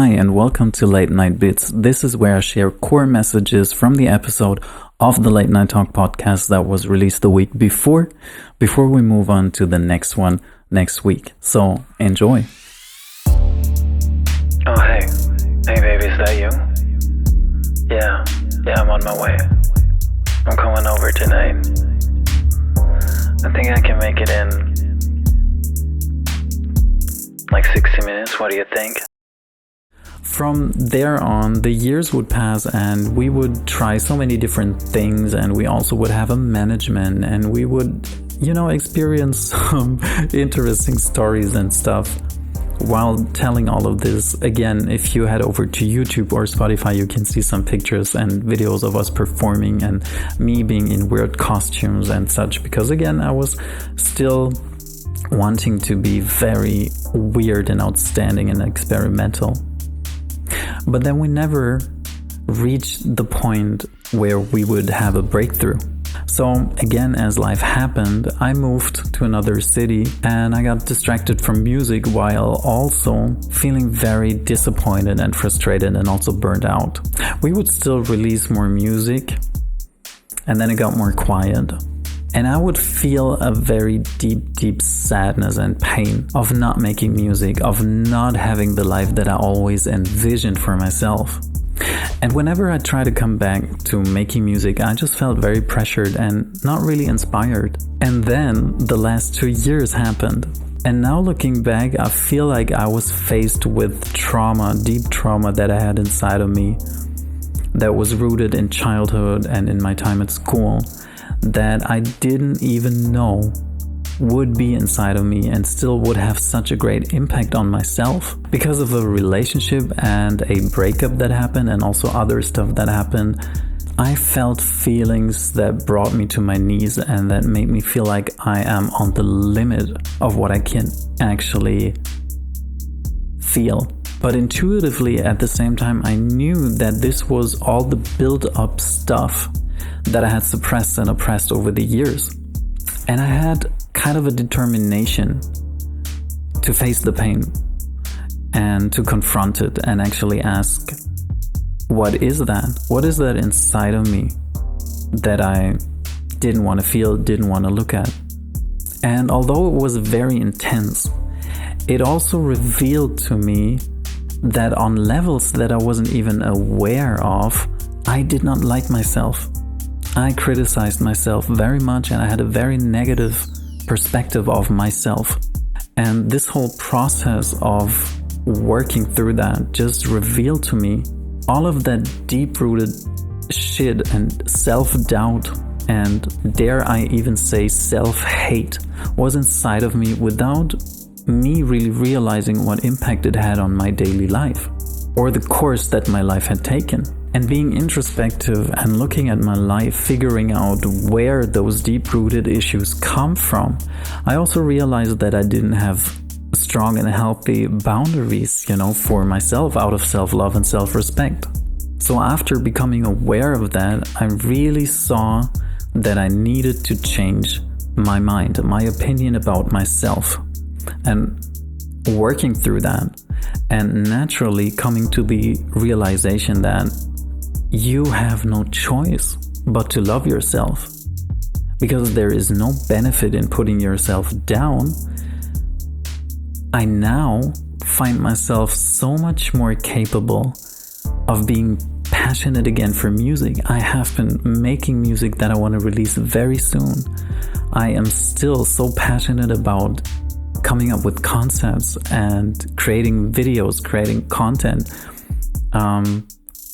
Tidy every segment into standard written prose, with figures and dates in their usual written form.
Hi, and welcome to Late Night Bits. This is where I share core messages from the episode of the Late Night Talk podcast that was released the week before we move on to the next one next week. So, enjoy. Oh, hey. Hey, baby, is that you? Yeah, I'm on my way. I'm coming over tonight. I think I can make it in like 60 minutes. What do you think? From there on, the years would pass and we would try so many different things, and we also would have a management, and we would, experience some interesting stories and stuff. While telling all of this, again, if you head over to YouTube or Spotify, you can see some pictures and videos of us performing and me being in weird costumes and such, because again, I was still wanting to be very weird and outstanding and experimental. But then we never reached the point where we would have a breakthrough. So again, as life happened, I moved to another city and I got distracted from music while also feeling very disappointed and frustrated and also burned out. We would still release more music, and then it got more quiet. And I would feel a very deep sadness and pain of not making music, of not having the life that I always envisioned for myself. And whenever I try to come back to making music, I just felt very pressured and not really inspired. And then the last 2 years happened. And now looking back, I feel like I was faced with trauma, deep trauma that I had inside of me that was rooted in childhood and in my time at school, that I didn't even know would be inside of me and still would have such a great impact on myself because of a relationship and a breakup that happened, and also other stuff that happened. I felt feelings that brought me to my knees and that made me feel like I am on the limit of what I can actually feel. But intuitively, at the same time, I knew that this was all the built-up stuff that I had suppressed and oppressed over the years. And I had kind of a determination to face the pain and to confront it and actually ask, what is that? What is that inside of me that I didn't want to feel, didn't want to look at? And although it was very intense, it also revealed to me that on levels that I wasn't even aware of, I did not like myself. I criticized myself very much, and I had a very negative perspective of myself. And this whole process of working through that just revealed to me all of that deep-rooted shit and self-doubt and, dare I even say, self-hate was inside of me without me really realizing what impact it had on my daily life or the course that my life had taken. And being introspective and looking at my life, figuring out where those deep-rooted issues come from, I also realized that I didn't have strong and healthy boundaries, for myself out of self-love and self-respect. So after becoming aware of that, I really saw that I needed to change my mind, my opinion about myself, and working through that, and naturally coming to the realization that you have no choice but to love yourself, because there is no benefit in putting yourself down. I now find myself so much more capable of being passionate again for music. I have been making music that I want to release very soon. I am still so passionate about coming up with concepts and creating videos, creating content,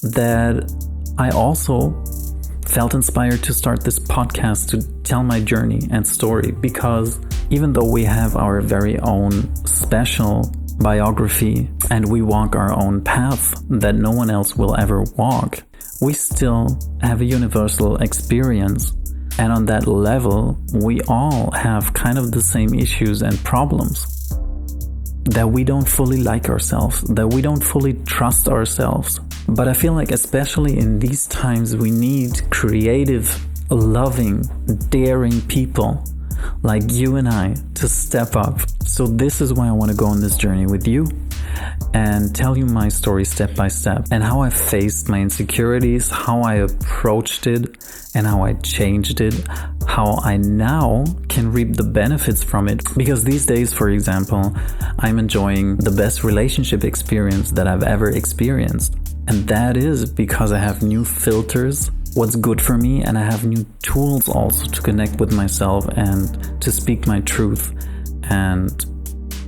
that I also felt inspired to start this podcast to tell my journey and story, because even though we have our very own special biography and we walk our own path that no one else will ever walk, we still have a universal experience. And on that level, we all have kind of the same issues and problems, that we don't fully like ourselves, that we don't fully trust ourselves. But I feel like especially in these times, we need creative, loving, daring people like you and I to step up. So this is why I want to go on this journey with you. and tell you my story step by step and how I faced my insecurities, how I approached it, and how I changed it, how I now can reap the benefits from it. Because these days, for example, I'm enjoying the best relationship experience that I've ever experienced. And that is because I have new filters, what's good for me, and I have new tools also to connect with myself and to speak my truth and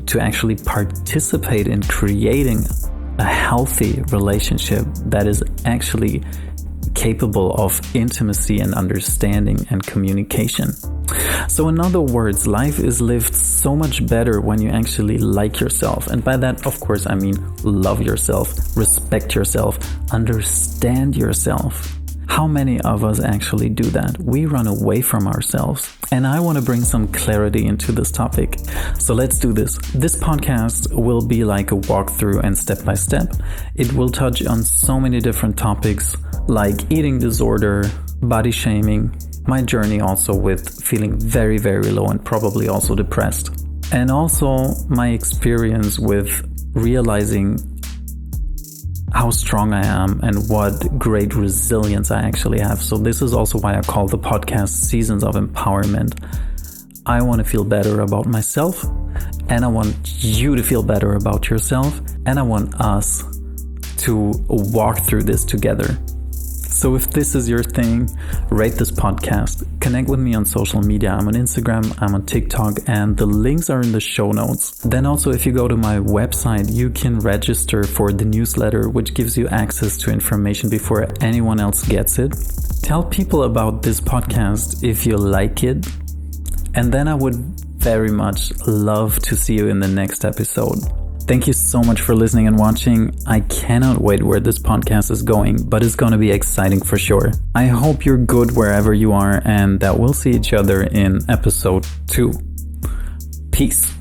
to actually participate in creating a healthy relationship that is actually capable of intimacy and understanding and communication. So in other words, life is lived so much better when you actually like yourself. And by that, of course, I mean love yourself, respect yourself, understand yourself. How many of us actually do that? We run away from ourselves. And I want to bring some clarity into this topic. So let's do this. This podcast will be like a walkthrough and step by step. It will touch on so many different topics like eating disorder, body shaming, my journey also with feeling very, very low and probably also depressed. And also my experience with realizing how strong I am and what great resilience I actually have. So this is also why I call the podcast Seasons of Empowerment. I want to feel better about myself, and I want you to feel better about yourself, and I want us to walk through this together. So if this is your thing, rate this podcast, connect with me on social media. I'm on Instagram, I'm on TikTok, and the links are in the show notes. Then also, if you go to my website, you can register for the newsletter, which gives you access to information before anyone else gets it. Tell people about this podcast if you like it. And then I would very much love to see you in the next episode. Thank you so much for listening and watching. I cannot wait where this podcast is going, but it's going to be exciting for sure. I hope you're good wherever you are and that we'll see each other in episode 2. Peace.